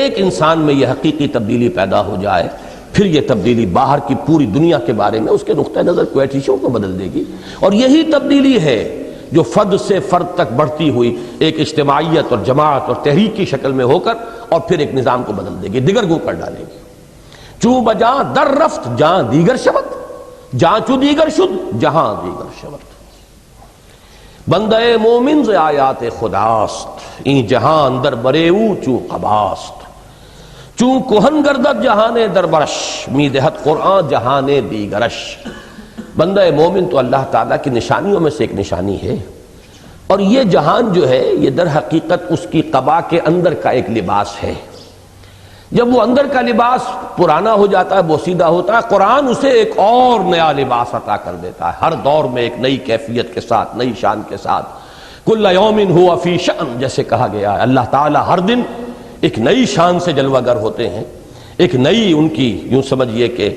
ایک انسان میں یہ حقیقی تبدیلی پیدا ہو جائے، پھر یہ تبدیلی باہر کی پوری دنیا کے بارے میں اس کے نقطہ نظر کو ایٹیچیوڈ کو بدل دے گی. اور یہی تبدیلی ہے جو فرد سے فرد تک بڑھتی ہوئی ایک اجتماعیت اور جماعت اور تحریک کی شکل میں ہو کر اور پھر ایک نظام کو بدل دے گی، دگرگوں کر ڈالے گی. چوں بجاں در رفت جہاں دیگر شبت، جہاں چو دیگر شد جہاں دیگر شبت. بندہ مومن ز آیات خداست، این جہاں اندر بریو چو قباست. چون کوہن گردد جہان دربرش، می دہت قرآن جہان دیگرش. بندہ مومن تو اللہ تعالیٰ کی نشانیوں میں سے ایک نشانی ہے، اور یہ جہان جو ہے یہ در حقیقت اس کی قبا کے اندر کا ایک لباس ہے. جب وہ اندر کا لباس پرانا ہو جاتا ہے، بوسیدہ ہوتا ہے، قرآن اسے ایک اور نیا لباس عطا کر دیتا ہے، ہر دور میں ایک نئی کیفیت کے ساتھ، نئی شان کے ساتھ. کل یوم ہوا فی شأن جیسے کہا گیا ہے، اللہ تعالیٰ ہر دن ایک نئی شان سے جلوہ گر ہوتے ہیں، ایک نئی ان کی یوں سمجھیے کہ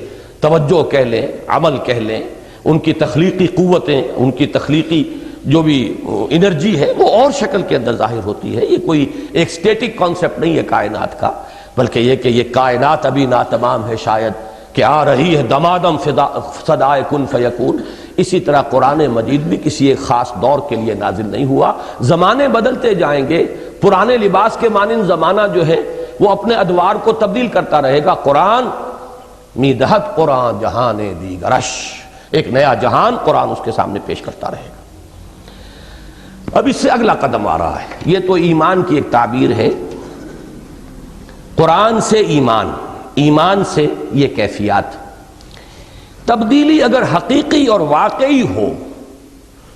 توجہ کہہ لیں، عمل کہہ لیں، ان کی تخلیقی قوتیں، ان کی تخلیقی جو بھی انرجی ہے وہ اور شکل کے اندر ظاہر ہوتی ہے. یہ کوئی ایک سٹیٹک کانسیپٹ نہیں ہے کائنات کا، بلکہ یہ کہ یہ کائنات ابھی ناتمام ہے شاید، کہ آ رہی ہے دمادم صدائے کن فیکون. اسی طرح قرآن مجید بھی کسی ایک خاص دور کے لیے نازل نہیں ہوا. زمانے بدلتے جائیں گے، پرانے لباس کے مانند زمانہ جو ہے وہ اپنے ادوار کو تبدیل کرتا رہے گا. قرآن میدہت قرآن جہان دیگرش، ایک نیا جہان قرآن اس کے سامنے پیش کرتا رہے گا. اب اس سے اگلا قدم آ رہا ہے. یہ تو ایمان کی ایک تعبیر ہے، قرآن سے ایمان، ایمان سے یہ کیفیات. تبدیلی اگر حقیقی اور واقعی ہو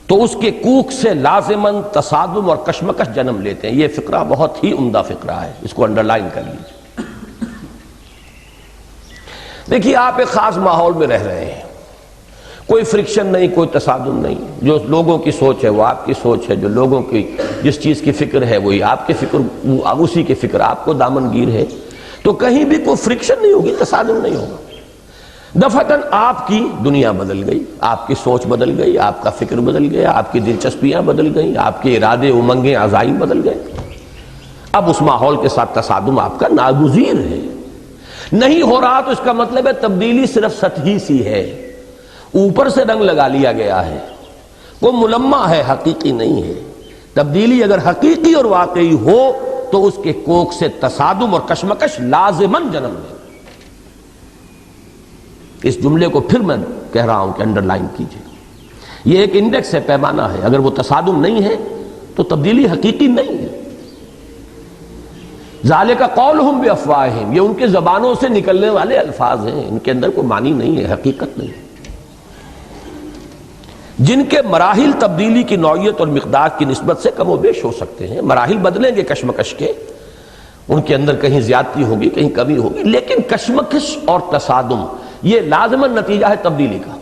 تو اس کے کوکھ سے لازماً تصادم اور کشمکش جنم لیتے ہیں. یہ فقرہ بہت ہی عمدہ فقرہ ہے، اس کو انڈرلائن کر لیجیے. دیکھیے آپ ایک خاص ماحول میں رہ رہے ہیں، کوئی فرکشن نہیں، کوئی تصادم نہیں. جو لوگوں کی سوچ ہے وہ آپ کی سوچ ہے، جو لوگوں کی جس چیز کی فکر ہے وہی آپ کی فکر، اسی کی فکر آپ کو دامنگیر ہے. تو کہیں بھی کوئی فرکشن نہیں ہوگی، تصادم نہیں ہوگا. دفعتاً آپ کی دنیا بدل گئی، آپ کی سوچ بدل گئی، آپ کا فکر بدل گیا، آپ کی دلچسپیاں بدل گئیں، آپ کے ارادے، امنگیں، عزائم بدل گئے. اب اس ماحول کے ساتھ تصادم آپ کا ناگزیر ہے. نہیں ہو رہا تو اس کا مطلب ہے تبدیلی صرف سطحی سی ہے، اوپر سے رنگ لگا لیا گیا ہے، وہ ملمع ہے، حقیقی نہیں ہے. تبدیلی اگر حقیقی اور واقعی ہو تو اس کے کوکھ سے تصادم اور کشمکش لازماً جنم لے. اس جملے کو پھر میں کہہ رہا ہوں کہ انڈرلائن کیجئے. یہ ایک انڈیکس ہے، پیمانہ ہے. اگر وہ تصادم نہیں ہے تو تبدیلی حقیقی نہیں ہے. ذالک قولہم بافواہہم، یہ ان کے زبانوں سے نکلنے والے الفاظ ہیں، ان کے اندر کوئی معنی نہیں ہے، حقیقت نہیں ہے. جن کے مراحل تبدیلی کی نوعیت اور مقدار کی نسبت سے کم و بیش ہو سکتے ہیں، مراحل بدلیں گے کشمکش کے، ان کے اندر کہیں زیادتی ہوگی، کہیں کمی ہوگی، لیکن کشمکش اور تصادم یہ لازماً نتیجہ ہے تبدیلی کا.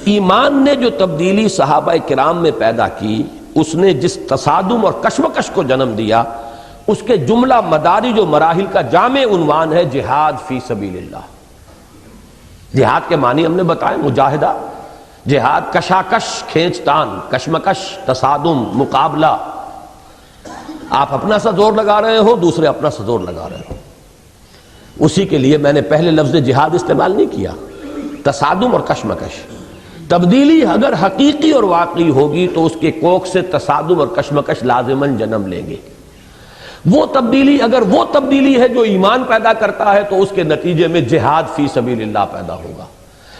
ایمان نے جو تبدیلی صحابہ کرام میں پیدا کی، اس نے جس تصادم اور کشمکش کو جنم دیا، اس کے جملہ مدارج و مراحل کا جامع عنوان ہے جہاد فی سبیل اللہ. جہاد کے معنی ہم نے بتائے، مجاہدہ، جہاد، کشاکش، کھینچ تان، کشمکش، تصادم، مقابلہ. آپ اپنا سا زور لگا رہے ہو، دوسرے اپنا سا زور لگا رہے ہو. اسی کے لیے میں نے پہلے لفظ جہاد استعمال نہیں کیا. تصادم اور کشمکش. تبدیلی اگر حقیقی اور واقعی ہوگی تو اس کے کوکھ سے تصادم اور کشمکش لازماً جنم لیں گے. وہ تبدیلی اگر وہ تبدیلی ہے جو ایمان پیدا کرتا ہے تو اس کے نتیجے میں جہاد فی سبیل اللہ پیدا ہوگا.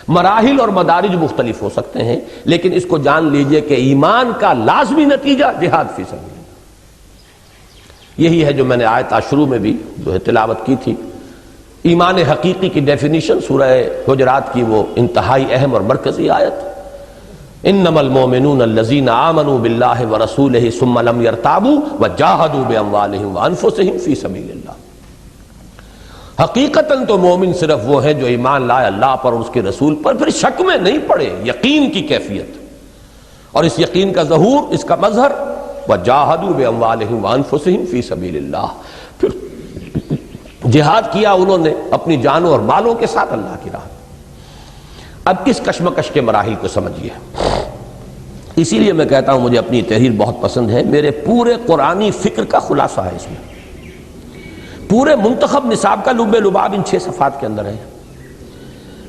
مراحل اور مدارج مختلف ہو سکتے ہیں، لیکن اس کو جان لیجئے کہ ایمان کا لازمی نتیجہ جہاد فی سبیل اللہ. یہی ہے جو میں نے آیت شروع میں بھی جو ہے تلاوت کی تھی. ایمان حقیقی کی ڈیفینیشن سورہ حجرات کی وہ انتہائی اہم اور مرکزی آیت، انما المؤمنون الذین آمنوا باللہ ورسولہ ثم لم یرتابوا وجاہدوا باموالہم وانفسہم فی سبیل اللہ. حقیقتاً تو مومن صرف وہ ہیں جو ایمان لائے اللہ پر اور اس کے رسول پر، پھر شک میں نہیں پڑے، یقین کی کیفیت، اور اس یقین کا ظہور، اس کا مظہر وجاہدوا باموالہم وانفسہم فی سبیل اللہ. پھر جہاد کیا انہوں نے اپنی جانوں اور مالوں کے ساتھ اللہ کی راہ. اب کس کشمکش کے مراحل کو سمجھیے. اسی لیے میں کہتا ہوں مجھے اپنی تحریر بہت پسند ہے، میرے پورے قرآنی فکر کا خلاصہ ہے اس میں. پورے منتخب نصاب کا لب لباب ان 6 صفحات کے اندر ہے،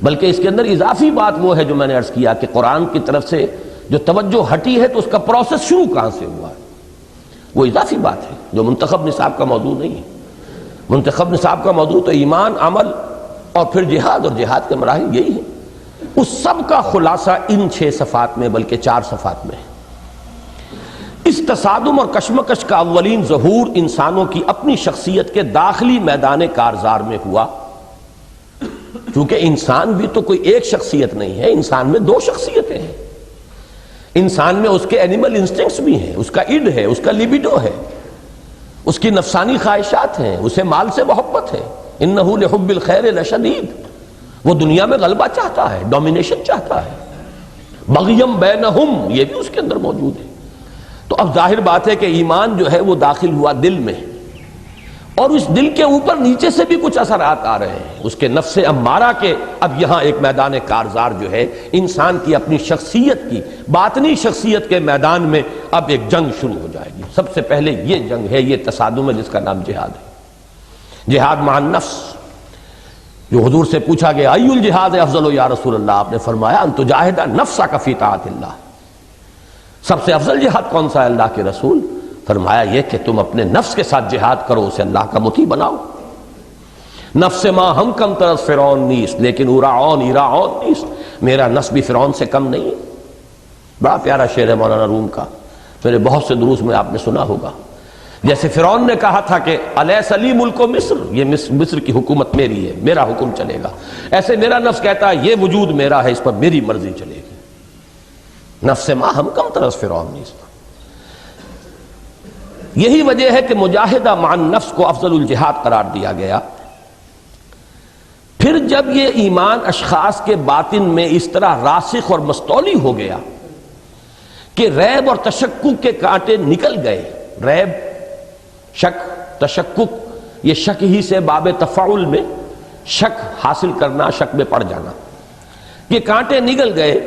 بلکہ اس کے اندر اضافی بات وہ ہے جو میں نے عرض کیا کہ قرآن کی طرف سے جو توجہ ہٹی ہے تو اس کا پروسیس شروع کہاں سے ہوا ہے، وہ اضافی بات ہے جو منتخب نصاب کا موضوع نہیں ہے۔ منتخب نصاب کا موضوع تو ایمان، عمل اور پھر جہاد، اور جہاد کے مراحل یہی ہیں۔ اس سب کا خلاصہ ان 6 صفحات میں، بلکہ 4 صفحات میں ہے۔ اس تصادم اور کشمکش کا اولین ظہور انسانوں کی اپنی شخصیت کے داخلی میدان کارزار میں ہوا، کیونکہ انسان بھی تو کوئی ایک شخصیت نہیں ہے، انسان میں 2 شخصیتیں ہیں۔ انسان میں اس کے اینیمل انسٹنکٹس بھی ہیں، اس کا اڈ ہے، اس کا لیبیڈو ہے، اس کی نفسانی خواہشات ہیں، اسے مال سے محبت ہے، انہ لحب الخیر لشدید، وہ دنیا میں غلبہ چاہتا ہے، ڈومینیشن چاہتا ہے، بغیم بینہم، یہ بھی اس کے اندر موجود ہے۔ تو اب ظاہر بات ہے کہ ایمان جو ہے وہ داخل ہوا دل میں، اور اس دل کے اوپر نیچے سے بھی کچھ اثرات آ رہے ہیں، اس کے نفس امارہ کے۔ اب یہاں ایک میدان کارزار جو ہے انسان کی اپنی شخصیت کی، باطنی شخصیت کے میدان میں اب ایک جنگ شروع ہو جائے گی۔ سب سے پہلے یہ جنگ ہے، یہ تصادم ہے جس کا نام جہاد ہے، جہاد مع النفس۔ جو حضور سے پوچھا گیا ای الجہاد افضل یا رسول اللہ، آپ نے فرمایا ان تجاہد نفسک فی طاعت اللہ، سب سے افضل جہاد کون سا ہے اللہ کے رسول؟ فرمایا یہ کہ تم اپنے نفس کے ساتھ جہاد کرو، اسے اللہ کا مطیع بناؤ۔ نفس ما ہم کم طرز فرعون نیست لیکن اراعون ایراعون نیست، میرا نفس بھی فرعون سے کم نہیں ہے۔ بڑا پیارا شعر ہے مولانا روم کا، میرے بہت سے دروس میں آپ نے سنا ہوگا۔ جیسے فرعون نے کہا تھا کہ الیس لی ملک مصر، یہ مصر کی حکومت میری ہے، میرا حکم چلے گا، ایسے میرا نفس کہتا ہے یہ وجود میرا ہے، اس پر میری مرضی چلے گی۔ نفس ما ہم کم طرز فرعون نیست۔ یہی وجہ ہے کہ مجاہدہ مع النفس کو افضل الجہاد قرار دیا گیا۔ پھر جب یہ ایمان اشخاص کے باطن میں اس طرح راسخ اور مستولی ہو گیا کہ ریب اور تشکک کے کانٹے نکل گئے، ریب، شک، تشکک، یہ شک ہی سے باب تفاعل میں شک حاصل کرنا، شک میں پڑ جانا، یہ کانٹے نکل گئے،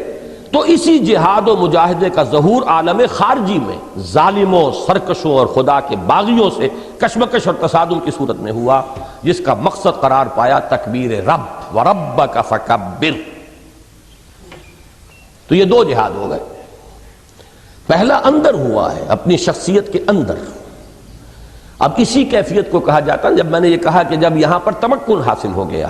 تو اسی جہاد و مجاہدے کا ظہور عالم خارجی میں ظالموں، سرکشوں اور خدا کے باغیوں سے کشمکش اور تصادم کی صورت میں ہوا، جس کا مقصد قرار پایا تکبیر رب، وربک فکبر۔ تو یہ 2 جہاد ہو گئے۔ پہلا اندر ہوا ہے، اپنی شخصیت کے اندر۔ اب اسی کیفیت کو کہا جاتا ہے، جب میں نے یہ کہا کہ جب یہاں پر تمکن حاصل ہو گیا،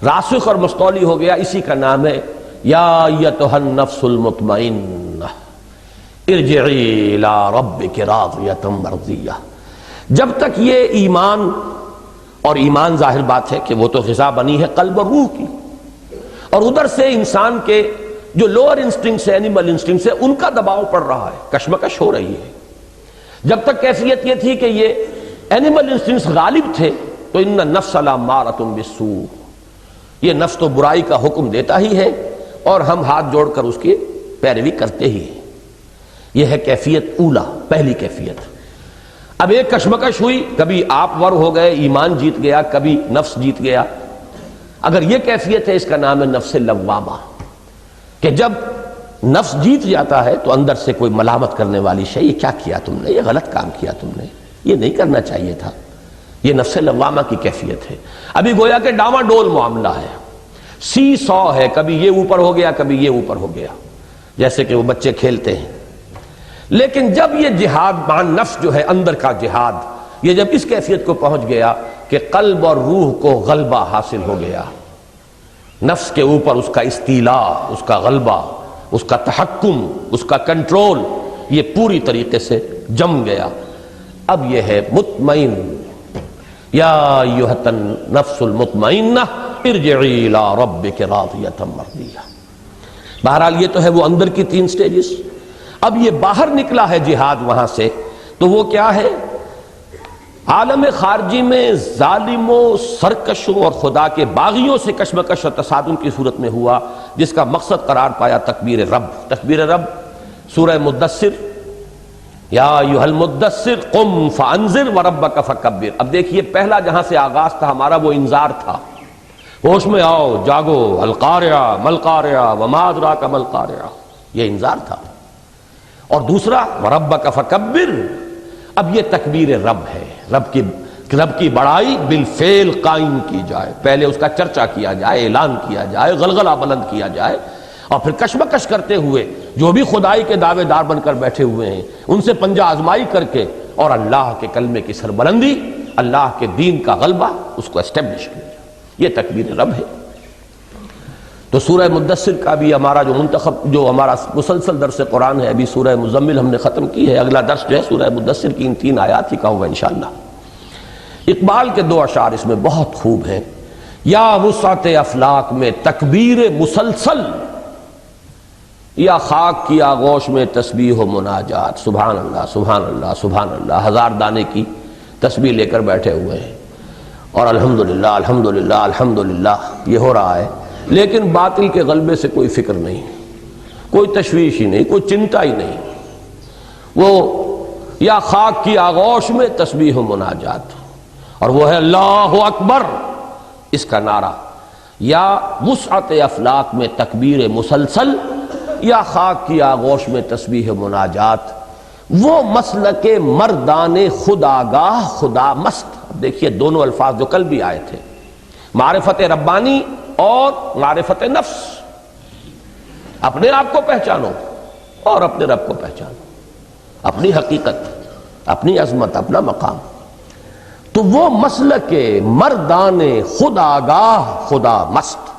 راسخ اور مستولی ہو گیا، اسی کا نام ہے یا ایتھا النفس المطمئنہ ارجعی الی ربک راضیۃ مرضیہ۔ جب تک یہ ایمان، اور ایمان ظاہر بات ہے کہ وہ تو غذا بنی ہے قلب اور روح کی، اور ادھر سے انسان کے جو لوور انسٹنکٹس ہے، اینیمل انسٹنکٹس ہے، ان کا دباؤ پڑ رہا ہے، کشمکش ہو رہی ہے۔ جب تک کیفیت یہ تھی کہ یہ اینیمل انسٹنکٹس غالب تھے تو ان النفس لامارۃ بالسوء، یہ نفس تو برائی کا حکم دیتا ہی ہے اور ہم ہاتھ جوڑ کر اس کی پیروی کرتے ہی ہیں۔ یہ ہے کیفیت اولا، پہلی کیفیت۔ اب ایک کشمکش ہوئی، کبھی آپ ور ہو گئے، ایمان جیت گیا، کبھی نفس جیت گیا۔ اگر یہ کیفیت ہے، اس کا نام ہے نفس لوامہ، کہ جب نفس جیت جاتا ہے تو اندر سے کوئی ملامت کرنے والی شے، یہ کیا کیا تم نے، یہ غلط کام کیا تم نے، یہ نہیں کرنا چاہیے تھا۔ یہ نفس لوامہ کی کیفیت ہے۔ ابھی گویا کہ ڈاواں ڈول معاملہ ہے، سی سو ہے، کبھی یہ اوپر ہو گیا، کبھی یہ اوپر ہو گیا، جیسے کہ وہ بچے کھیلتے ہیں۔ لیکن جب یہ جہاد مع نفس جو ہے، اندر کا جہاد، یہ جب اس کیفیت کو پہنچ گیا کہ قلب اور روح کو غلبہ حاصل ہو گیا، نفس کے اوپر اس کا استیلا، اس کا غلبہ، اس کا تحکم، اس کا کنٹرول، یہ پوری طریقے سے جم گیا، اب یہ ہے مطمئن، یا ایھا النفس المطمئنہ ارجعی الی ربک راضیۃ مرضیہ۔ بہرحال یہ تو ہے وہ اندر کی 3 سٹیجز۔ اب یہ باہر نکلا ہے جہاد وہاں سے، تو وہ کیا ہے؟ عالم خارجی میں ظالموں، سرکشوں اور خدا کے باغیوں سے کشمکش اور تصادم کی صورت میں ہوا، جس کا مقصد قرار پایا تکبیر رب۔ تکبیر رب سورہ مدثر، یا ایھا المدثر قم فانذر وربک فکبر۔ اب دیکھیے پہلا جہاں سے آغاز تھا ہمارا وہ انذار تھا، ہوش میں آؤ، جاگو، القارعہ ملقارعہ وما ادراک ملقارعہ، یہ انذار تھا۔ اور دوسرا وربک فکبر، اب یہ تکبیر رب ہے، رب کی کہ رب کی بڑائی بالفعل قائم کی جائے، پہلے اس کا چرچا کیا جائے، اعلان کیا جائے، غلغلہ بلند کیا جائے، اور پھر کشمکش کرتے ہوئے جو بھی خدائی کے دعوے دار بن کر بیٹھے ہوئے ہیں ان سے پنجہ آزمائی کر کے اور اللہ کے کلمے کی سربلندی، اللہ کے دین کا غلبہ اس کو اسٹیبلش کیا جائے، یہ تکبیر رب ہے۔ تو سورہ مدثر کا بھی ہمارا جو ہمارا مسلسل درس قرآن ہے، ابھی سورہ مزمل ہم نے ختم کی ہے، اگلا درس جو ہے سورہ مدثر کی ان 3 آیات ہی کا ہوگا انشاءاللہ۔ اقبال کے 2 اشعار اس میں بہت خوب ہیں۔ یا وسعت افلاک میں تکبیر مسلسل، یا خاک کی آغوش میں تسبیح و مناجات، سبحان اللہ سبحان اللہ سبحان اللہ، 1000 دانے کی تسبیح لے کر بیٹھے ہوئے ہیں اور الحمدللہ الحمدللہ الحمدللہ یہ ہو رہا ہے، لیکن باطل کے غلبے سے کوئی فکر نہیں، کوئی تشویش ہی نہیں، کوئی چنتا ہی نہیں۔ وہ یا خاک کی آغوش میں تسبیح و مناجات، اور وہ ہے اللہ اکبر، اس کا نعرہ، یا وسعت افلاک میں تکبیر مسلسل، یا خاک کی آغوش میں تسبیح و مناجات، وہ مسلک مردان خداگاہ خدا مست۔ دیکھیے دونوں الفاظ جو کل بھی آئے تھے، معرفت ربانی اور معرفت نفس، اپنے آپ کو پہچانو اور اپنے رب کو پہچانو، اپنی حقیقت، اپنی عظمت، اپنا مقام۔ تو وہ مسلک مردان خداگاہ خدا مست،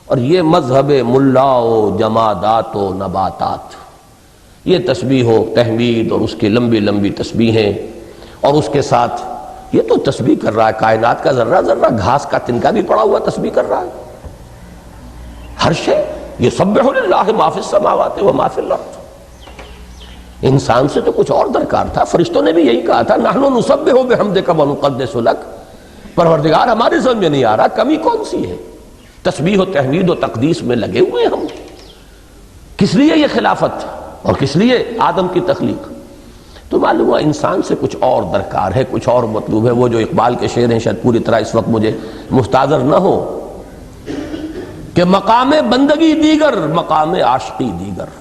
اور یہ مذہب ملا و جمادات و نباتات، یہ تسبیح و تحمید اور اس کی لمبی لمبی تسبیحیں، اور اس کے ساتھ یہ تو تسبیح کر رہا ہے کائنات کا ذرہ ذرہ، گھاس کا تنکا بھی پڑا ہوا تسبیح کر رہا ہے، ہر شے یسبح للہ ما فی السماوات و ما فی الارض۔ انسان سے تو کچھ اور درکار تھا، فرشتوں نے بھی یہی کہا تھا نحن نسبح بحمدک ونقدس لک، پروردگار ہمارے سمجھ میں نہیں آ رہا کمی کون سی ہے، تسبیح و تحمید و تقدیس میں لگے ہوئے ہم، کس لیے یہ خلافت اور کس لیے آدم کی تخلیق؟ تو معلوم ہوا انسان سے کچھ اور درکار ہے، کچھ اور مطلوب ہے۔ وہ جو اقبال کے شعر ہیں شاید پوری طرح اس وقت مجھے مستحضر نہ ہو کہ مقام بندگی دیگر مقام عاشقی دیگر،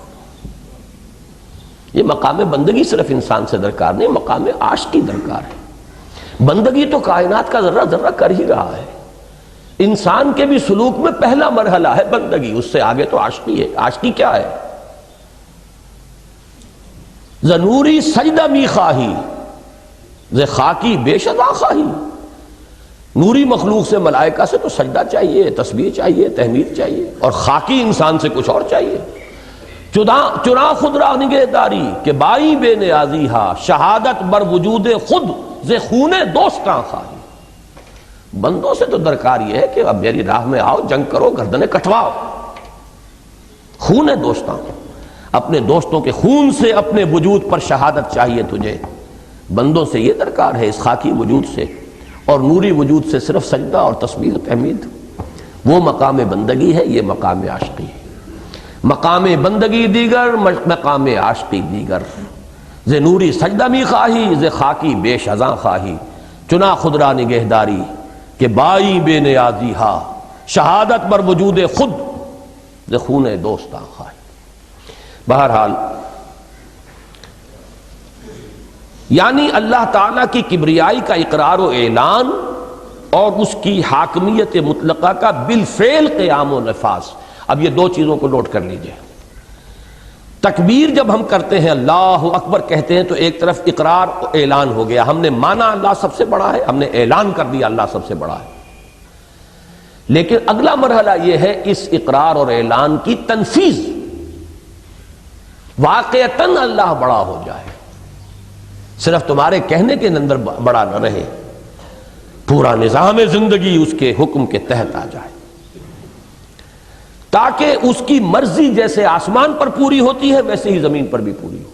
یہ مقام بندگی صرف انسان سے درکار نہیں، مقام عاشقی درکار ہے۔ بندگی تو کائنات کا ذرہ ذرہ کر ہی رہا ہے، انسان کے بھی سلوک میں پہلا مرحلہ ہے بندگی، اس سے آگے تو عاشقی ہے۔ عاشقی کیا ہے؟ زنوری سجدہ می خواہی ز خاکی بے شذا خواہی، نوری مخلوق سے ملائکہ سے تو سجدہ چاہیے، تسبیح چاہیے، تحمید چاہیے، اور خاکی انسان سے کچھ اور چاہیے۔ چنا خود را نگہداری کہ بائی بے نیازی ہا، شہادت بر وجود خود ز خون دوستاں خواہی۔ بندوں سے تو درکار یہ ہے کہ اب میری راہ میں آؤ، جنگ کرو، گردنیں کٹواؤ، خون دوستاں، اپنے دوستوں کے خون سے اپنے وجود پر شہادت چاہیے تجھے۔ بندوں سے یہ درکار ہے اس خاکی وجود سے، اور نوری وجود سے صرف سجدہ اور تسبیح و تحمید۔ وہ مقام بندگی ہے، یہ مقام عاشقی ہے۔ مقام بندگی دیگر مقام عاشقی دیگر، ز نوری سجدہ می خواہی ز خاکی بے شذاں خواہی، چنا خود را نگہداری کہ بائی بے نیازی ہا، شہادت بر وجود خود ز خون دوستاں خواہی۔ بہرحال یعنی اللہ تعالیٰ کی کبریائی کا اقرار و اعلان اور اس کی حاکمیت مطلقہ کا بالفعل قیام و نفاذ۔ اب یہ 2 چیزوں کو نوٹ کر لیجئے۔ تکبیر جب ہم کرتے ہیں، اللہ اکبر کہتے ہیں، تو ایک طرف اقرار و اعلان ہو گیا، ہم نے مانا اللہ سب سے بڑا ہے، ہم نے اعلان کر دیا اللہ سب سے بڑا ہے۔ لیکن اگلا مرحلہ یہ ہے اس اقرار اور اعلان کی تنفیذ، واقعتاً اللہ بڑا ہو جائے، صرف تمہارے کہنے کے اندر بڑا نہ رہے، پورا نظام زندگی اس کے حکم کے تحت آ جائے، تاکہ اس کی مرضی جیسے آسمان پر پوری ہوتی ہے ویسے ہی زمین پر بھی پوری ہو۔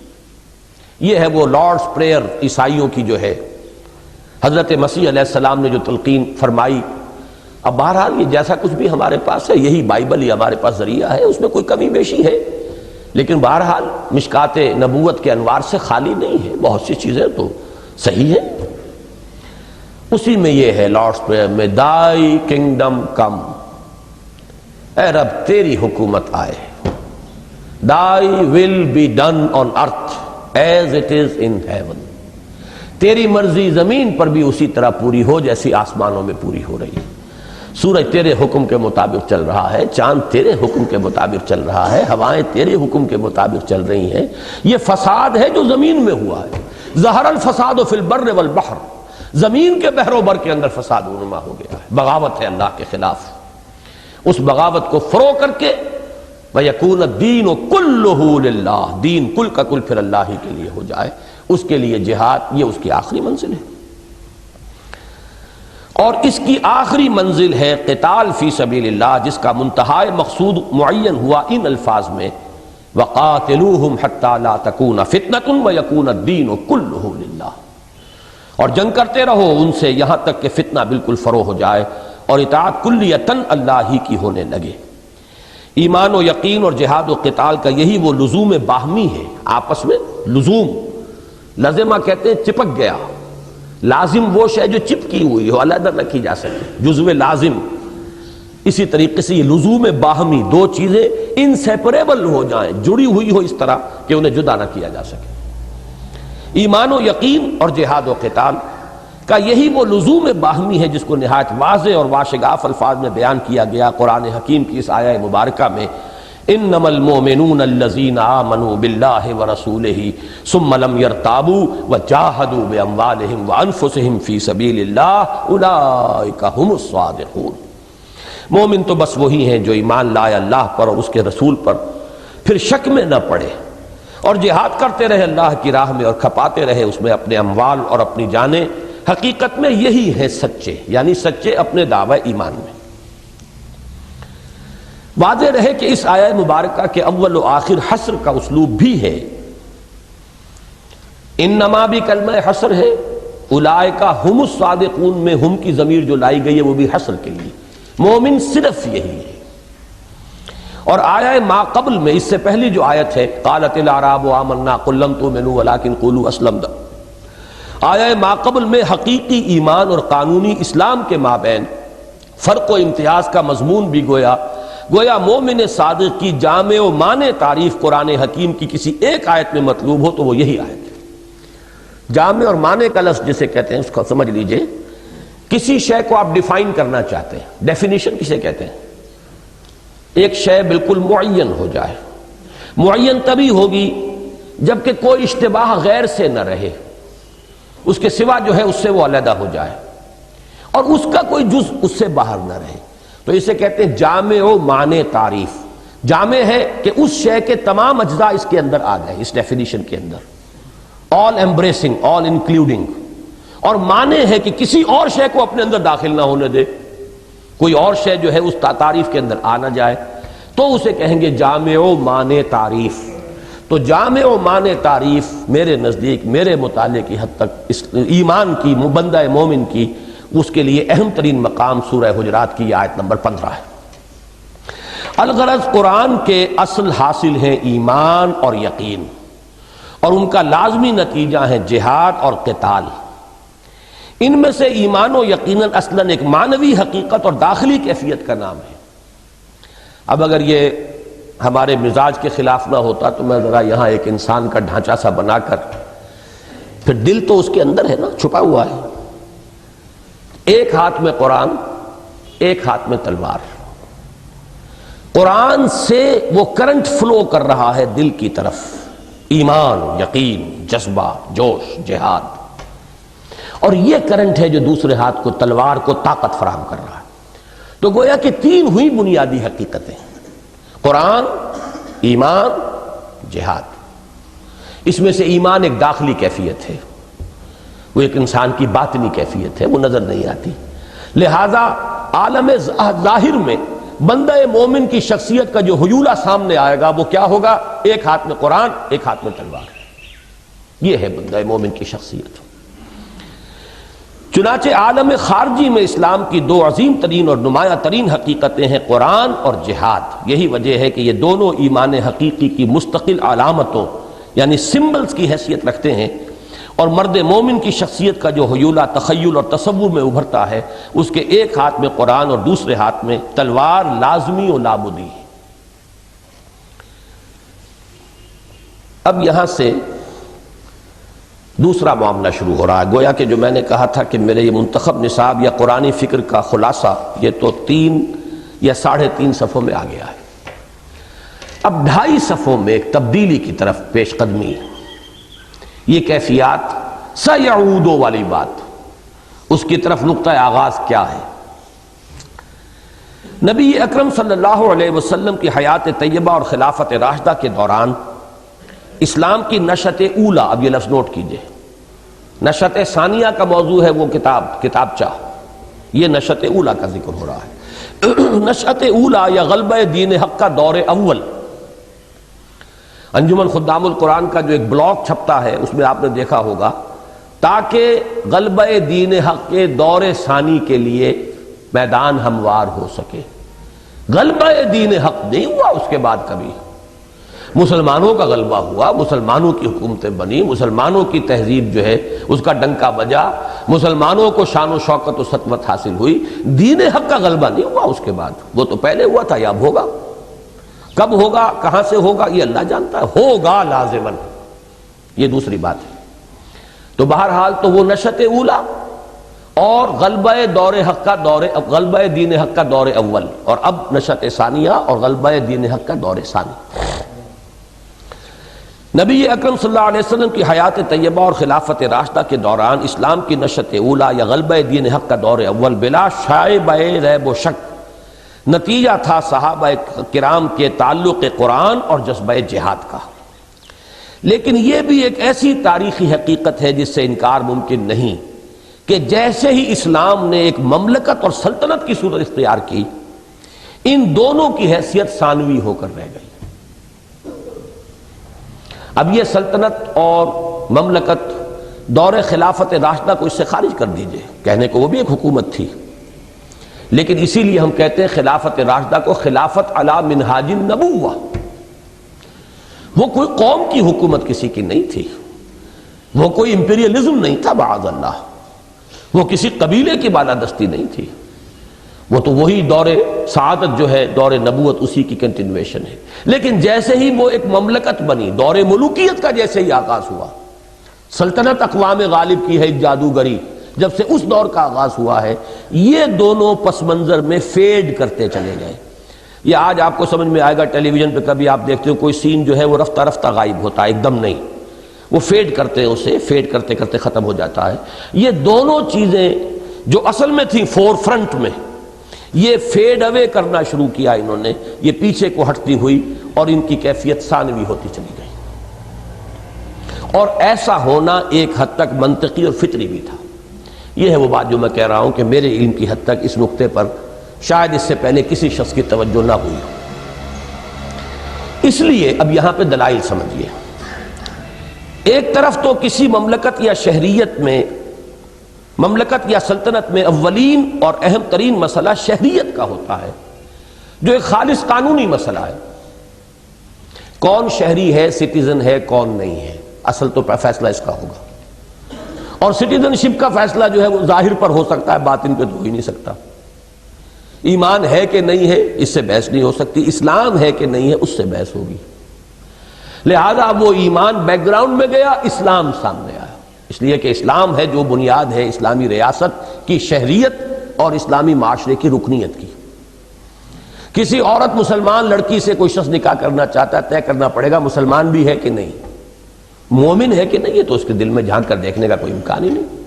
یہ ہے وہ لارڈس پریئر عیسائیوں کی جو ہے، حضرت مسیح علیہ السلام نے جو تلقین فرمائی۔ اب بہرحال یہ جیسا کچھ بھی ہمارے پاس ہے، یہی بائبل ہی ہمارے پاس ذریعہ ہے، اس میں کوئی کمی بیشی ہے، لیکن بہرحال مشکات نبوت کے انوار سے خالی نہیں ہے، بہت سی چیزیں تو صحیح ہیں۔ اسی میں یہ ہے لارڈس پریئر میں، دائی کنگڈم کم، اے رب تیری حکومت آئے، thy will be done on earth as it is in heaven, تیری مرضی زمین پر بھی اسی طرح پوری ہو جیسی آسمانوں میں پوری ہو رہی ہے۔ سورج تیرے حکم کے مطابق چل رہا ہے، چاند تیرے حکم کے مطابق چل رہا ہے، ہوائیں تیرے حکم کے مطابق چل رہی ہیں۔ یہ فساد ہے جو زمین میں ہوا ہے۔ ظہر الفساد فی البر والبحر، زمین کے بحر و بر کے اندر فساد رونما ہو گیا ہے، بغاوت ہے اللہ کے خلاف۔ اس بغاوت کو فروغ کر کے وَيَكُونَ الدِّينُ كُلُّهُ لِلَّهِ، دین کل کا کل پھر اللہ ہی کے لیے ہو جائے، اس کے لیے جہاد یہ اس کی آخری منزل ہے۔ اور اس کی آخری منزل ہے قتال فی سبیل اللہ، جس کا منتہا مقصود معین ہوا ان الفاظ میں وَقَاتِلُوهُمْ حَتَّى لَا تَكُونَ فِتْنَةٌ وَيَكُونَ الدِّينُ كُلُّهُ لِلَّهِ، اور جنگ کرتے رہو ان سے یہاں تک کہ فتنہ بالکل فروغ ہو جائے اور اطاعت کلیتاً اللہ ہی کی ہونے لگے۔ ایمان و یقین اور جہاد و قتال کا یہی وہ لزوم باہمی ہے، آپس میں لزوم، لازمہ کہتے ہیں چپک گیا، لازم وہ شے جو چپکی ہوئی ہو، علیحدہ نہ کی جا سکے، جزو لازم۔ اسی طریقے سے یہ لزوم باہمی، دو چیزیں انسیپریبل ہو جائیں، جڑی ہوئی ہو اس طرح کہ انہیں جدا نہ کیا جا سکے۔ ایمان و یقین اور جہاد و قتال کا یہی وہ لزوم باہمی ہے جس کو نہایت واضح اور واشگاف الفاظ میں بیان کیا گیا قرآن حکیم کی اس آیہ مبارکہ میں، انما المؤمنون الذین آمنوا باللہ ورسولہ ثم لم یرتابوا وجاہدوا باموالہم وانفسہم فی سبیل اللہ اولئک ھم الصادقون۔ مومن تو بس وہی ہیں جو ایمان لائے اللہ پر اور اس کے رسول پر، پھر شک میں نہ پڑے اور جہاد کرتے رہے اللہ کی راہ میں اور کھپاتے رہے اس میں اپنے اموال اور اپنی جانیں، حقیقت میں یہی ہیں سچے، یعنی سچے اپنے دعوی ایمان میں۔ واضح رہے کہ اس آیہ مبارکہ کے اول و آخر حصر کا اسلوب بھی ہے، انما بھی کلمہ حصر ہے، اولئک ھم الصادقون میں ہم کی ضمیر جو لائی گئی ہے وہ بھی حصر کے لیے، مومن صرف یہی ہے۔ اور آیہ ما قبل میں اس سے پہلی جو آیت ہے قالت الاعراب آمنا قل لم تؤمنوا ولکن قولوا اسلمنا، آیہ ما قبل میں حقیقی ایمان اور قانونی اسلام کے مابین فرق و امتیاز کا مضمون بھی گویا مومن صادق کی جامع و مانع تعریف قرآن حکیم کی کسی ایک آیت میں مطلوب ہو تو وہ یہی آیت ہے۔ جامع اور مانع کا لفظ جسے کہتے ہیں اس کو سمجھ لیجئے، کسی شے کو آپ ڈیفائن کرنا چاہتے ہیں، ڈیفینیشن کسے کہتے ہیں؟ ایک شے بالکل معین ہو جائے، معین تبھی ہوگی جبکہ کوئی اشتباہ غیر سے نہ رہے، اس کے سوا جو ہے اس سے وہ علیحدہ ہو جائے اور اس کا کوئی جز اس سے باہر نہ رہے، تو اسے کہتے ہیں جامع و مانع تعریف۔ جامع ہے کہ اس شے کے تمام اجزاء اس کے اندر آ گئے، اس ڈیفینیشن کے اندر، آل ایمبریسنگ، آل انکلوڈنگ، اور مانع ہے کہ کسی اور شے کو اپنے اندر داخل نہ ہونے دے، کوئی اور شے جو ہے اس تعریف کے اندر آ نہ جائے، تو اسے کہیں گے جامع و مانع تعریف۔ تو جامع و مانع تعریف میرے نزدیک، میرے مطالعے کی حد تک اس ایمان کی، بندہ مومن کی، اس کے لیے اہم ترین مقام سورہ حجرات کی آیت نمبر 15 ہے۔ الغرض قرآن کے اصل حاصل ہیں ایمان اور یقین، اور ان کا لازمی نتیجہ ہے جہاد اور قتال۔ ان میں سے ایمان و یقیناً اصلاً ایک معنوی حقیقت اور داخلی کیفیت کا نام ہے۔ اب اگر یہ ہمارے مزاج کے خلاف نہ ہوتا تو میں ذرا یہاں ایک انسان کا ڈھانچہ سا بنا کر، پھر دل تو اس کے اندر ہے نا، چھپا ہوا ہے، ایک ہاتھ میں قرآن، ایک ہاتھ میں تلوار، قرآن سے وہ کرنٹ فلو کر رہا ہے دل کی طرف، ایمان، یقین، جذبہ، جوش، جہاد، اور یہ کرنٹ ہے جو دوسرے ہاتھ کو، تلوار کو طاقت فراہم کر رہا ہے۔ تو گویا کہ تین ہوئی بنیادی حقیقتیں، قرآن، ایمان، جہاد۔ اس میں سے ایمان ایک داخلی کیفیت ہے، وہ ایک انسان کی باطنی کیفیت ہے، وہ نظر نہیں آتی، لہذا عالم ظاہر میں بندہ مومن کی شخصیت کا جو حیولہ سامنے آئے گا وہ کیا ہوگا؟ ایک ہاتھ میں قرآن، ایک ہاتھ میں تلوار، یہ ہے بندہ مومن کی شخصیت۔ چنانچہ عالم خارجی میں اسلام کی دو عظیم ترین اور نمایاں ترین حقیقتیں ہیں، قرآن اور جہاد۔ یہی وجہ ہے کہ یہ دونوں ایمان حقیقی کی مستقل علامتوں یعنی سمبلز کی حیثیت رکھتے ہیں، اور مرد مومن کی شخصیت کا جو حیولہ تخیل اور تصور میں ابھرتا ہے اس کے ایک ہاتھ میں قرآن اور دوسرے ہاتھ میں تلوار لازمی و لابدی ہے۔ اب یہاں سے دوسرا معاملہ شروع ہو رہا ہے. گویا کہ جو میں نے کہا تھا کہ میرے یہ منتخب نصاب یا قرآنی فکر کا خلاصہ یہ تو 3 یا 3.5 صفحوں میں آ گیا ہے. اب 2.5 صفحوں میں ایک تبدیلی کی طرف پیش قدمی. یہ کیفیات سیعودو والی بات، اس کی طرف نقطہ آغاز کیا ہے؟ نبی اکرم صلی اللہ علیہ وسلم کی حیات طیبہ اور خلافت راشدہ کے دوران اسلام کی نشأت اولا، اب یہ لفظ نوٹ کیجئے، نشأت ثانیہ کا موضوع ہے وہ کتابچہ، یہ نشأت اولا کا ذکر ہو رہا ہے. نشأت اولا یا غلبہ دین حق کا دور اول. انجمن خدام القرآن کا جو ایک بلاک چھپتا ہے اس میں آپ نے دیکھا ہوگا، تاکہ غلبہ دین حق کے دور ثانی کے لیے میدان ہموار ہو سکے. غلبہ دین حق نہیں ہوا اس کے بعد کبھی. مسلمانوں کا غلبہ ہوا، مسلمانوں کی حکومتیں بنی، مسلمانوں کی تہذیب جو ہے اس کا ڈنکا بجا، مسلمانوں کو شان و شوکت و سطوت حاصل ہوئی. دین حق کا غلبہ نہیں ہوا اس کے بعد. وہ تو پہلے ہوا تھا، یا اب ہوگا. کب ہوگا، کہاں سے ہوگا، یہ اللہ جانتا ہے. ہوگا لازماً، یہ دوسری بات ہے. تو بہرحال تو وہ نشأت اولا اور غلبہ دور حق کا غلبہ دین حق کا دور اول، اور اب نشأت ثانیہ اور غلبہ دین حق کا دور ثانی. نبی اکرم صلی اللہ علیہ وسلم کی حیات طیبہ اور خلافت راشدہ کے دوران اسلام کی نشأت اولا یا غلبہ دین حق کا دور اول بلا شائبہ ریب و شک نتیجہ تھا صحابہ کرام کے تعلق قرآن اور جذبہ جہاد کا. لیکن یہ بھی ایک ایسی تاریخی حقیقت ہے جس سے انکار ممکن نہیں کہ جیسے ہی اسلام نے ایک مملکت اور سلطنت کی صورت اختیار کی، ان دونوں کی حیثیت ثانوی ہو کر رہ گئی. اب یہ سلطنت اور مملکت دور خلافت راشدہ کو اس سے خارج کر دیجئے، کہنے کو وہ بھی ایک حکومت تھی، لیکن اسی لیے ہم کہتے ہیں خلافت راشدہ کو خلافت علی منہاج النبوہ. وہ کوئی قوم کی حکومت کسی کی نہیں تھی، وہ کوئی امپیریلزم نہیں تھا معاذ اللہ، وہ کسی قبیلے کی بالادستی نہیں تھی. وہ تو وہی دور سعادت جو ہے، دور نبوت، اسی کی کنٹینویشن ہے. لیکن جیسے ہی وہ ایک مملکت بنی، دور ملوکیت کا جیسے ہی آغاز ہوا، سلطنت اقوام غالب کی ہے ایک جادوگری، جب سے اس دور کا آغاز ہوا ہے، یہ دونوں پس منظر میں فیڈ کرتے چلے گئے. یہ آج آپ کو سمجھ میں آئے گا، ٹیلی ویژن پہ کبھی آپ دیکھتے ہو کوئی سین جو ہے وہ رفتہ رفتہ غائب ہوتا ہے، ایک دم نہیں، وہ فیڈ کرتے ہیں، اسے فیڈ کرتے کرتے ختم ہو جاتا ہے. یہ دونوں چیزیں جو اصل میں تھیں فور فرنٹ میں، یہ فیڈ اوے کرنا شروع کیا انہوں نے، یہ پیچھے کو ہٹتی ہوئی اور ان کی کیفیت ثانوی ہوتی چلی گئی. اور ایسا ہونا ایک حد تک منطقی اور فطری بھی تھا. یہ ہے وہ بات جو میں کہہ رہا ہوں کہ میرے علم کی حد تک اس نقطے پر شاید اس سے پہلے کسی شخص کی توجہ نہ ہوئی ہو. اس لیے اب یہاں پہ دلائل سمجھیے. ایک طرف تو کسی مملکت یا شہریت میں، مملکت یا سلطنت میں اولین اور اہم ترین مسئلہ شہریت کا ہوتا ہے، جو ایک خالص قانونی مسئلہ ہے. کون شہری ہے، سٹیزن ہے، کون نہیں ہے، اصل تو فیصلہ اس کا ہوگا. اور سٹیزن شپ کا فیصلہ جو ہے وہ ظاہر پر ہو سکتا ہے، باطن پہ تو ہو ہی نہیں سکتا. ایمان ہے کہ نہیں ہے اس سے بحث نہیں ہو سکتی، اسلام ہے کہ نہیں ہے اس سے بحث ہوگی. لہذا وہ ایمان بیک گراؤنڈ میں گیا، اسلام سامنے آیا، اس لیے کہ اسلام ہے جو بنیاد ہے اسلامی ریاست کی، شہریت اور اسلامی معاشرے کی رکنیت کی. کسی عورت مسلمان لڑکی سے کوئی شخص نکاح کرنا چاہتا ہے، طے کرنا پڑے گا مسلمان بھی ہے کہ نہیں، مومن ہے کہ نہیں. ہے تو اس کے دل میں جھانک کر دیکھنے کا کوئی امکان ہی نہیں.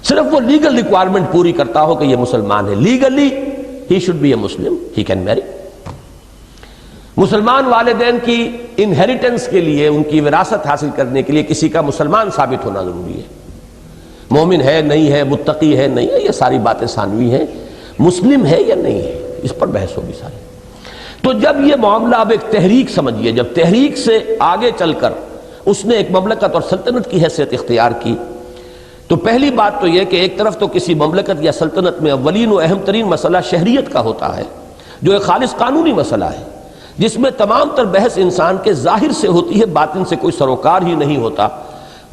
صرف وہ لیگل ریکوائرمنٹ پوری کرتا ہو کہ یہ مسلمان ہے، legally he should be a Muslim, he can marry. مسلمان والدین کی انہیریٹنس کے لیے، ان کی وراثت حاصل کرنے کے لیے کسی کا مسلمان ثابت ہونا ضروری ہے. مومن ہے نہیں ہے، متقی ہے نہیں ہے، یہ ساری باتیں ثانوی ہیں. مسلم ہے یا نہیں ہے اس پر بحث ہوگی ساری. تو جب یہ معاملہ اب ایک تحریک سمجھیے، جب تحریک سے آگے چل کر اس نے ایک مملکت اور سلطنت کی حیثیت اختیار کی، تو پہلی بات تو یہ کہ ایک طرف تو کسی مملکت یا سلطنت میں اولین و اہم ترین مسئلہ شہریت کا ہوتا ہے، جو ایک خالص قانونی مسئلہ ہے، جس میں تمام تر بحث انسان کے ظاہر سے ہوتی ہے، باطن سے کوئی سروکار ہی نہیں ہوتا.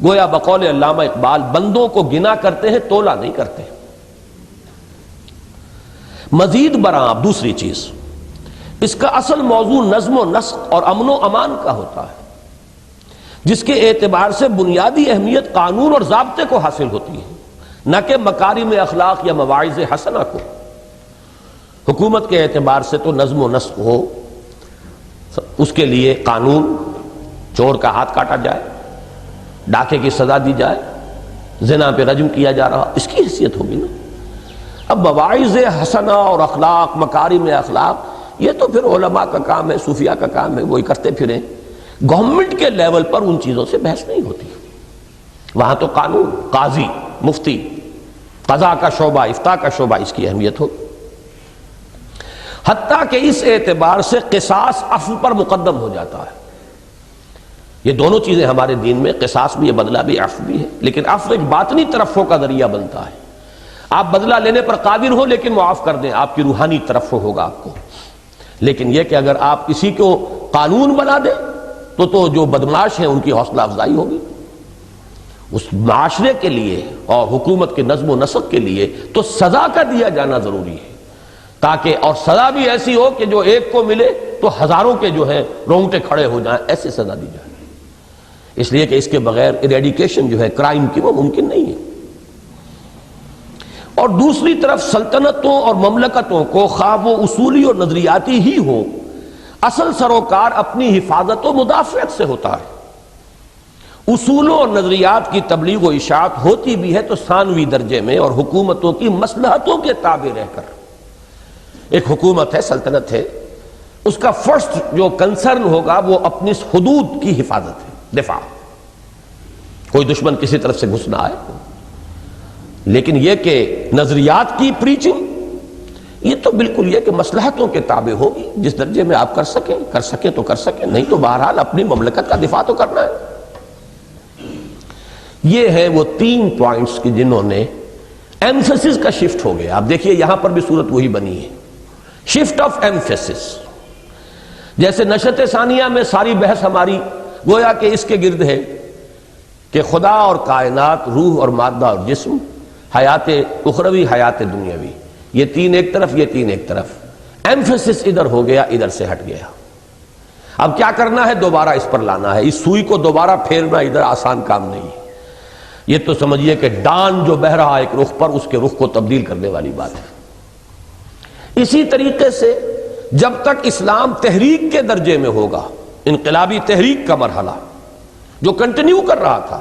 گویا بقول علامہ اقبال، بندوں کو گنا کرتے ہیں تولا نہیں کرتے. مزید برآں اب دوسری چیز، اس کا اصل موضوع نظم و نسق اور امن و امان کا ہوتا ہے. جس کے اعتبار سے بنیادی اہمیت قانون اور ضابطے کو حاصل ہوتی ہے، نہ کہ مکارم اخلاق یا مواعظ حسنہ کو۔ حکومت کے اعتبار سے تو نظم و نسق ہو، اس کے لیے قانون، چور کا ہاتھ کاٹا جائے، ڈاکے کی سزا دی جائے، زنا پہ رجم کیا جا رہا، اس کی حیثیت ہوگی نا۔ اب مواعظ حسنہ اور اخلاق، مکارم اخلاق، یہ تو پھر علماء کا کام ہے، صوفیاء کا کام ہے، وہی کرتے پھریں۔ گورنمنٹ کے لیول پر ان چیزوں سے بحث نہیں ہوتی، وہاں تو قانون، قاضی، مفتی، قضاء کا شعبہ، افتاء کا شعبہ، اس کی اہمیت ہو۔ حتیٰ کہ اس اعتبار سے قصاص عفو پر مقدم ہو جاتا ہے۔ یہ دونوں چیزیں ہمارے دین میں، قصاص بھی ہے، بدلہ بھی، عفو بھی ہے، لیکن عفو ایک باطنی ترفع کا ذریعہ بنتا ہے۔ آپ بدلہ لینے پر قادر ہو لیکن معاف کر دیں، آپ کی روحانی ترفع ہوگا آپ کو۔ لیکن یہ کہ اگر آپ کسی کو قانون بنا دیں تو جو بدمعاش ہیں ان کی حوصلہ افزائی ہوگی۔ اس معاشرے کے لیے اور حکومت کے نظم و نسق کے لیے تو سزا کا دیا جانا ضروری ہے، تاکہ اور سزا بھی ایسی ہو کہ جو ایک کو ملے تو ہزاروں کے جو ہیں رونگٹے کھڑے ہو جائیں، ایسی سزا دی جائے۔ اس لیے کہ اس کے بغیر ایریڈیکیشن جو ہے کرائم کی وہ ممکن نہیں ہے۔ اور دوسری طرف سلطنتوں اور مملکتوں کو خواہ وہ اصولی اور نظریاتی ہی ہو، اصل سروکار اپنی حفاظت و مدافعت سے ہوتا ہے۔ اصولوں اور نظریات کی تبلیغ و اشاعت ہوتی بھی ہے تو ثانوی درجے میں اور حکومتوں کی مصلحتوں کے تابع رہ کر۔ ایک حکومت ہے، سلطنت ہے، اس کا فرسٹ جو کنسرن ہوگا وہ اپنی حدود کی حفاظت ہے، دفاع، کوئی دشمن کسی طرف سے گھس نہ آئے۔ لیکن یہ کہ نظریات کی پریچنگ، یہ تو بالکل یہ کہ مصلحتوں کے تابع ہوگی، جس درجے میں آپ کر سکیں تو کر سکیں، نہیں تو بہرحال اپنی مملکت کا دفاع تو کرنا ہے۔ یہ ہیں وہ تین پوائنٹس کہ جنہوں نے ایمفیسس کا شفٹ ہو گیا۔ آپ دیکھیے یہاں پر بھی صورت وہی بنی ہے، شفٹ آف ایمفیسس۔ جیسے نشأت ثانیہ میں ساری بحث ہماری گویا کہ اس کے گرد ہے کہ خدا اور کائنات، روح اور مادہ اور جسم، حیات اخروی، حیات دنیاوی، یہ تین ایک طرف، یہ تین ایک طرف۔ ایمفیسس ادھر ہو گیا، ادھر سے ہٹ گیا۔ اب کیا کرنا ہے؟ دوبارہ اس پر لانا ہے۔ اس سوئی کو دوبارہ پھیرنا ادھر آسان کام نہیں ہے۔ یہ تو سمجھیے کہ ڈان جو بہہ رہا ایک رخ پر، اس کے رخ کو تبدیل کرنے والی بات ہے۔ اسی طریقے سے جب تک اسلام تحریک کے درجے میں ہوگا، انقلابی تحریک کا مرحلہ جو کنٹینیو کر رہا تھا،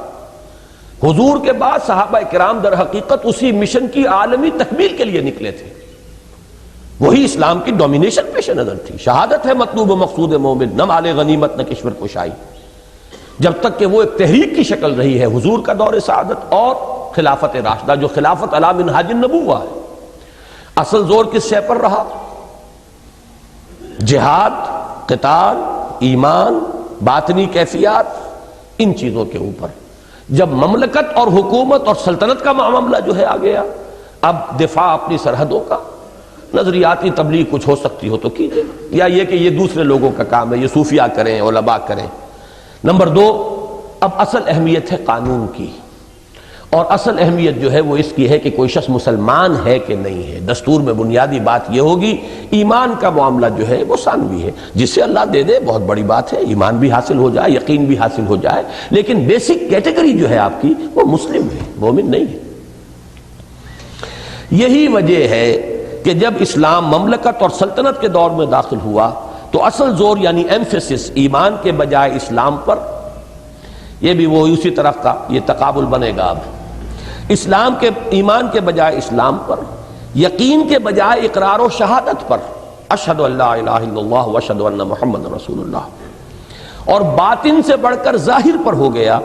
حضور کے بعد صحابہ کرام در حقیقت اسی مشن کی عالمی تکمیل کے لیے نکلے تھے۔ وہی اسلام کی ڈومینیشن پیش نظر تھی۔ شہادت ہے مطلوب و مقصود مومن، نہ مال غنیمت نہ کشور کشائی۔ جب تک کہ وہ ایک تحریک کی شکل رہی ہے، حضور کا دور سعادت اور خلافت راشدہ جو خلافت علی منہاج النبوہ ہے، اصل زور کس شے پر رہا؟ جہاد، قتال، ایمان، باطنی کیفیات، ان چیزوں کے اوپر۔ جب مملکت اور حکومت اور سلطنت کا معاملہ جو ہے آ گیا، اب دفاع اپنی سرحدوں کا، نظریاتی تبلیغ کچھ ہو سکتی ہو تو کیجئے، یا یہ کہ یہ دوسرے لوگوں کا کام ہے، یہ صوفیاء کریں، علماء کریں۔ نمبر دو، اب اصل اہمیت ہے قانون کی، اور اصل اہمیت جو ہے وہ اس کی ہے کہ کوئی شخص مسلمان ہے کہ نہیں ہے۔ دستور میں بنیادی بات یہ ہوگی، ایمان کا معاملہ جو ہے وہ ثانوی ہے، جس سے اللہ دے دے بہت بڑی بات ہے، ایمان بھی حاصل ہو جائے، یقین بھی حاصل ہو جائے، لیکن بیسک کیٹیگری جو ہے آپ کی وہ مسلم ہے، مومن نہیں ہے۔ یہی وجہ ہے کہ جب اسلام مملکت اور سلطنت کے دور میں داخل ہوا تو اصل زور یعنی ایمفیسس ایمان کے بجائے اسلام پر، یہ بھی وہ اسی طرف کا یہ تقابل بنے گا۔ اب اسلام کے، ایمان کے بجائے اسلام پر، یقین کے بجائے اقرار و شہادت پر، اشہد ان لا الہ الا اللہ واشہد ان محمد رسول اللہ، اور باطن سے بڑھ کر ظاہر پر ہو گیا۔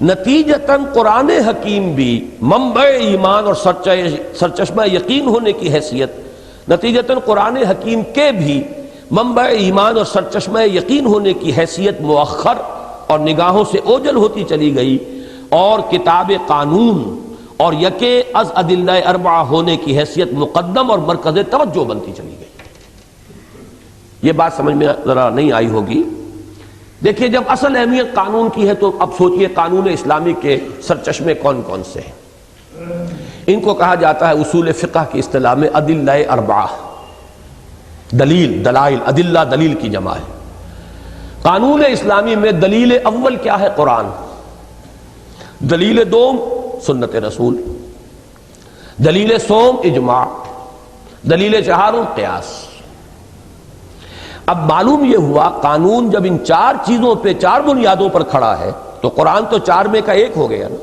نتیجتاً قرآن حکیم بھی منبع ایمان اور سرچشمہ یقین ہونے کی حیثیت، نتیجتاً قرآن حکیم کے بھی منبع ایمان اور سرچشمہ یقین ہونے کی حیثیت مؤخر اور نگاہوں سے اوجل ہوتی چلی گئی، اور کتاب قانون اور یکے از ادلہ اربعہ ہونے کی حیثیت مقدم اور مرکز توجہ بنتی چلی گئی۔ یہ بات سمجھ میں ذرا نہیں آئی ہوگی۔ دیکھیے جب اصل اہمیت قانون کی ہے تو اب سوچئے قانون اسلامی کے سرچشمے کون کون سے ہیں۔ ان کو کہا جاتا ہے اصول فقہ کی اصطلاح میں ادلہ اربعہ، دلیل، دلائل، ادلہ دلیل کی جمع ہے۔ قانون اسلامی میں دلیل اول کیا ہے؟ قرآن. دلیل دوم سنت رسول. دلیل سوم اجماع. دلیل چہارم قیاس. اب معلوم یہ ہوا قانون جب ان چار چیزوں پہ، چار بنیادوں پر کھڑا ہے تو قرآن تو چار میں کا ایک ہو گیا نا.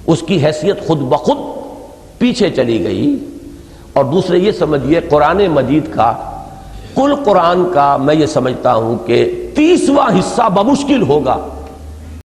اس کی حیثیت خود بخود پیچھے چلی گئی. اور دوسرے یہ سمجھیے قرآن مجید کا، کل قرآن کا میں یہ سمجھتا ہوں کہ 30واں حصہ بمشکل ہوگا